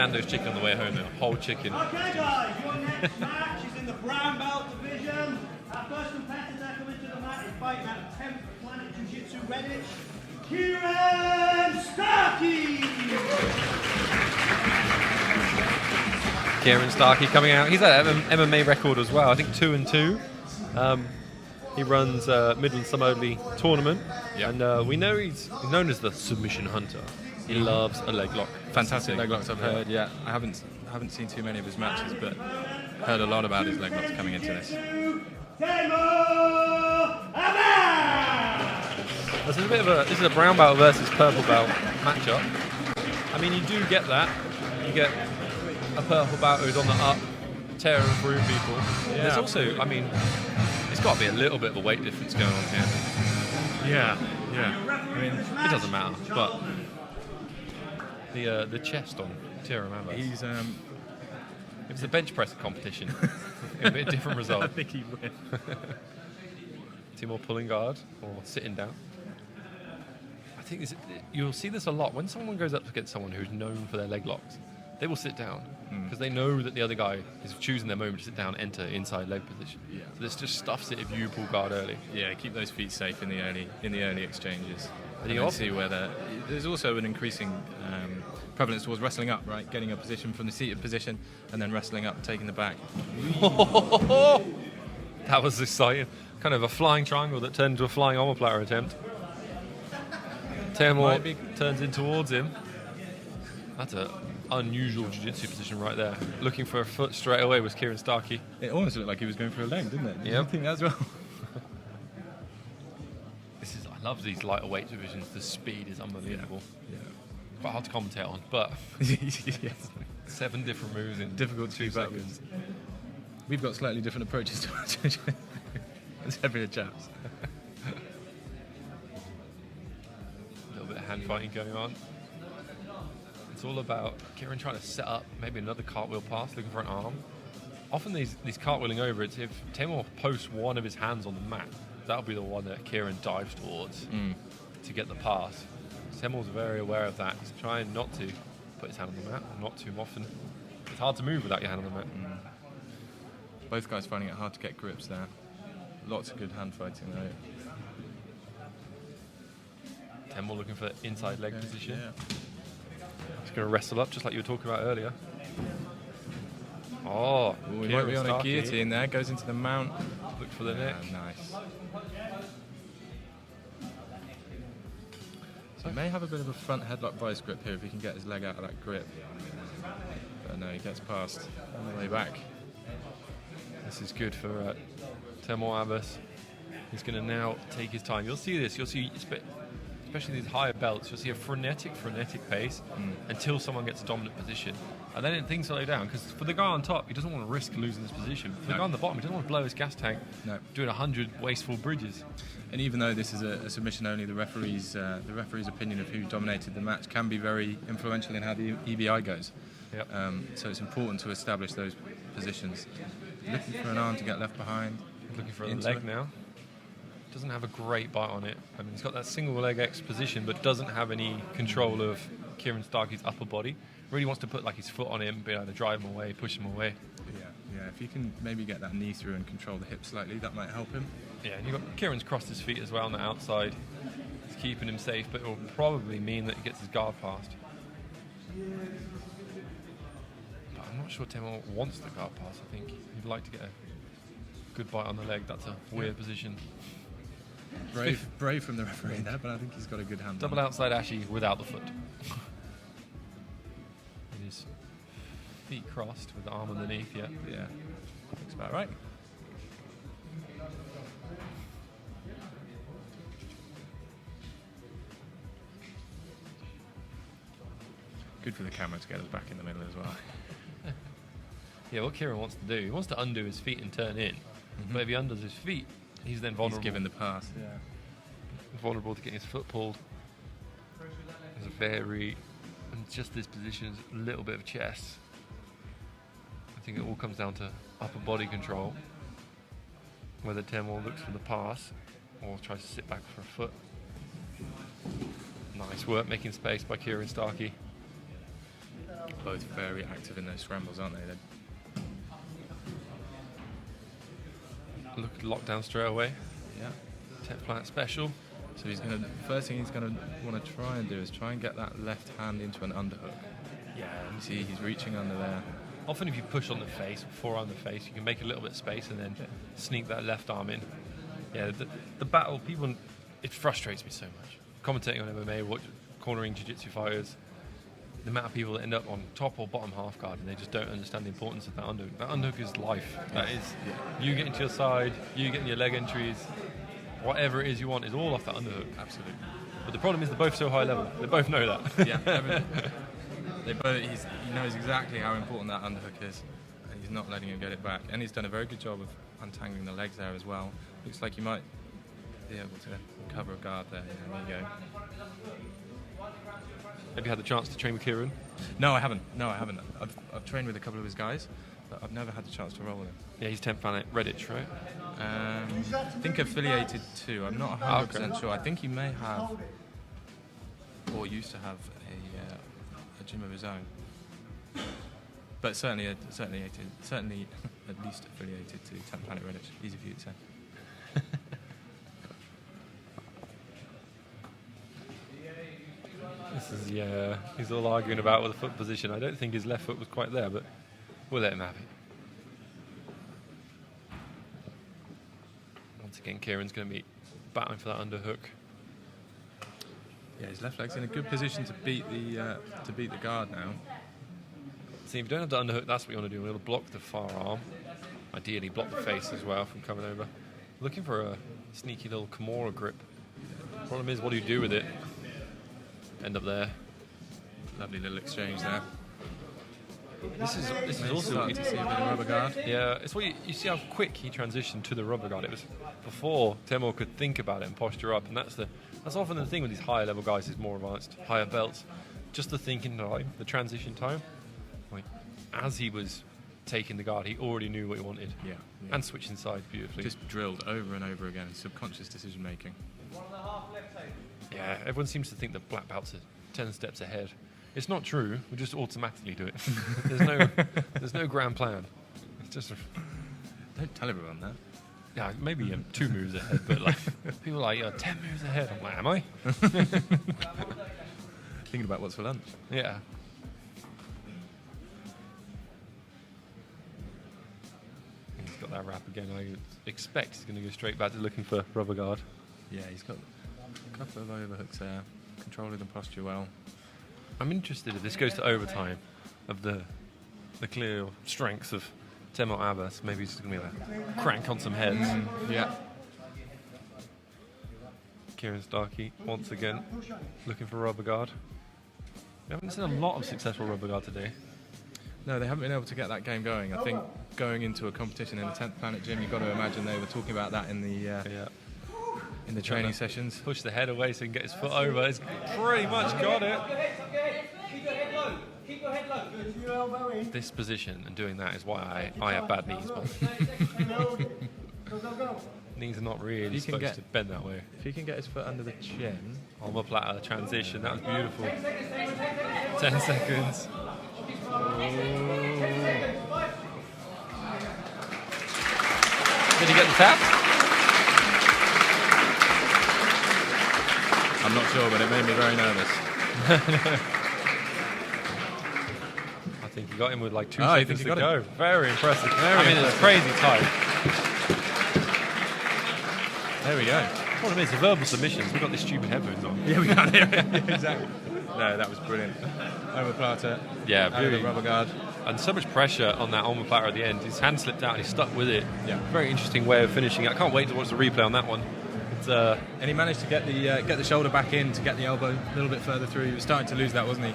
Nando's chicken on the way home, a whole chicken. Okay, guys, your next match is in the brown belt division. Our first competitor coming to the mat is fighting out of 10th Planet Jiu-Jitsu Redditch, Kieren Starkey. Kieren Starkey coming out. He's at MMA record as well. I think 2-2. He runs Midland Summer Only tournament, and we know he's known as the submission hunter. He loves a leg lock. Fantastic leg locks, I've heard. Yeah, I haven't seen too many of his matches, but heard a lot about his leg locks coming into this. Tehmoor, Abbas. This is a brown belt versus purple belt matchup. I mean, you do get that. You get a purple belt who's on the up, tearing through people. Yeah. There's also, I mean, it's got to be a little bit of a weight difference going on here. Yeah. I mean, it doesn't matter, but the chest on Tehmoor Abbas. He's It was a bench press competition. It would be a different result. I think he'd win. Tehmoor pulling guard or sitting down. I think you'll see this a lot when someone goes up against someone who's known for their leg locks. They will sit down because they know that the other guy is choosing their moment to sit down, enter inside leg position. Yeah. So this just stuffs it if you pull guard early. Yeah, keep those feet safe in the early exchanges. And you see whether there's also an increasing prevalence towards wrestling up, right? Getting a position from the seated position and then wrestling up, taking the back. That was exciting. Kind of a flying triangle that turned into a flying omoplata attempt. Tehmoor turns in towards him. That's an unusual jiu-jitsu position right there. Looking for a foot straight away was Kieren Starkey. It almost looked like he was going for a leg, didn't it? Yeah. I think that's well. I love these lighter weight divisions. The speed is unbelievable. Yeah. Quite hard to commentate on, but Yes. 7 different moves in Difficult to 2 keep up seconds. with. We've got slightly different approaches to our jiu-jitsu. It's every chaps. A little bit of hand fighting going on. It's all about Kieren trying to set up maybe another cartwheel pass, looking for an arm. Often these cartwheeling over, it's if Tehmoor posts one of his hands on the mat, that'll be the one that Kieren dives towards to get the pass. Tehmoor's very aware of that. He's trying not to put his hand on the mat, not too often. It's hard to move without your hand on the mat. Both guys finding it hard to get grips there. Lots of good hand fighting there. Tehmoor looking for inside leg position. Yeah. He's going to wrestle up, just like you were talking about earlier. Oh, We might be on a guillotine there. Goes into the mount. Look for the neck. Nice. So he may have a bit of a front headlock vice grip here if he can get his leg out of that grip. But no, he gets past on the way back. This is good for Tehmoor Abbas. He's going to now take his time. You'll see this. You'll see, especially these higher belts, you'll see a frenetic pace until someone gets a dominant position. And then things slow down, because for the guy on top, he doesn't want to risk losing this position. For the guy on the bottom, he doesn't want to blow his gas tank doing 100 wasteful bridges. And even though this is a submission only, the referee's opinion of who dominated the match can be very influential in how the EBI goes. Yep. So it's important to establish those positions. Looking for an arm to get left behind. Looking for a leg now. Doesn't have a great bite on it. I mean, he's got that single leg X position, but doesn't have any control of Kieren Starkey's upper body. Really wants to put like his foot on him, be able to drive him away, push him away. Yeah. If you can maybe get that knee through and control the hip slightly, that might help him. Yeah, and you've got Kieran's crossed his feet as well on the outside. He's keeping him safe, but it will probably mean that he gets his guard passed. But I'm not sure Tehmoor wants the guard pass. I think he'd like to get a good bite on the leg. That's a weird position. Brave from the referee there, but I think he's got a good hand. Double outside Ashy without the foot. With his feet crossed with the arm underneath, yeah. Looks about right. Good for the camera to get us back in the middle as well. Yeah, what Kieren wants to do, he wants to undo his feet and turn in. But if he undoes his feet, he's then vulnerable. He's given the pass. Yeah. Vulnerable to getting his foot pulled. And just this position is a little bit of chest. I think it all comes down to upper body control. Whether Tehmoor looks for the pass or tries to sit back for a foot. Nice work making space by Kieren Starkey. Both very active in those scrambles, aren't they? Look at lockdown straight away. Yeah. 10th planet special. So first thing he's gonna want to try and do is try and get that left hand into an underhook. Yeah. You see, he's reaching under there. Often if you push on the face, forearm the face, you can make a little bit of space and then sneak that left arm in. Yeah, the battle, it frustrates me so much. Commentating on MMA, cornering jiu-jitsu fighters, the amount of people that end up on top or bottom half guard and they just don't understand the importance of that underhook. That underhook is life. That is you getting to your side, you getting your leg entries, whatever it is you want is all off that underhook. Absolutely. But the problem is they're both so high level. They both know that. Yeah. He knows exactly how important that underhook is, and he's not letting him get it back. And he's done a very good job of untangling the legs there as well. Looks like he might be able to cover a guard there. There you go. Have you had the chance to train with Kieren? No, I haven't. I've trained with a couple of his guys, but I've never had the chance to roll with him. Yeah, he's 10th planet Redditch, right? I think affiliated too. I'm not 100% sure. I think he may have, or used to have, a gym of his own. But certainly at least affiliated to 10th planet Redditch. Easy for you to say. He's all arguing about with the foot position. I don't think his left foot was quite there, but we'll let him have it. Once again, Kieren's going to be battling for that underhook. Yeah, his left leg's in a good position to beat the guard now. See, if you don't have the underhook, that's what you want to do. We'll block the far arm. Ideally, block the face as well from coming over. Looking for a sneaky little Kimura grip. Problem is, what do you do with it? End up there. Lovely little exchange there. This is also starting to see a bit of rubber guard. Yeah, it's what you see how quick he transitioned to the rubber guard. It was before Tehmoor could think about it and posture up, and that's often the thing with these higher level guys, is more advanced, higher belts. Just the thinking time, the transition time. As he was taking the guard, he already knew what he wanted. Yeah. And switching sides beautifully. Just drilled over and over again. Subconscious decision making. Yeah, everyone seems to think that black belts are 10 steps ahead. It's not true. We just automatically do it. There's no grand plan. It's just Don't tell everyone that. yeah, maybe 2 moves ahead, but like people are like 10 moves ahead. I'm like, am I? Thinking about what's for lunch. Yeah. He's got that wrap again. I expect he's going to go straight back to looking for rubber guard. Yeah, he's got a couple of overhooks there. Controlling the posture well. I'm interested if this goes to overtime of the clear strengths of Tehmoor Abbas. Maybe he's going to be like crank on some heads. Yeah. Kieren Starkey once again looking for rubber guard. We haven't seen a lot of successful rubber guard today. No, they haven't been able to get that game going. I think going into a competition in the 10th Planet Gym, you've got to imagine they were talking about that in the training sessions. Push the head away so he can get his foot over. He's pretty much got it. Keep your head low. Keep your head low. Good. Your elbow in. This position and doing that is why I have bad knees. But Go. knees are not really supposed to bend that way. If he can get his foot under the chin. Omoplata transition, that was beautiful. 10 seconds. Did he get the tap? I'm not sure, but it made me very nervous. I think he got him with like 2 I seconds think he to got go. it. Very impressive. Very it's crazy tight. There we go. Problem is, the verbal submissions, we've got this stupid headphones on. Yeah, we can't hear it. Exactly. No, that was brilliant. Omoplata. Yeah, Over really. the rubber guard. And so much pressure on that omoplata at the end. His hand slipped out and he stuck with it. Yeah. Very interesting way of finishing it. I can't wait to watch the replay on that one. And he managed to get the shoulder back in to get the elbow a little bit further through. He was starting to lose that, wasn't he?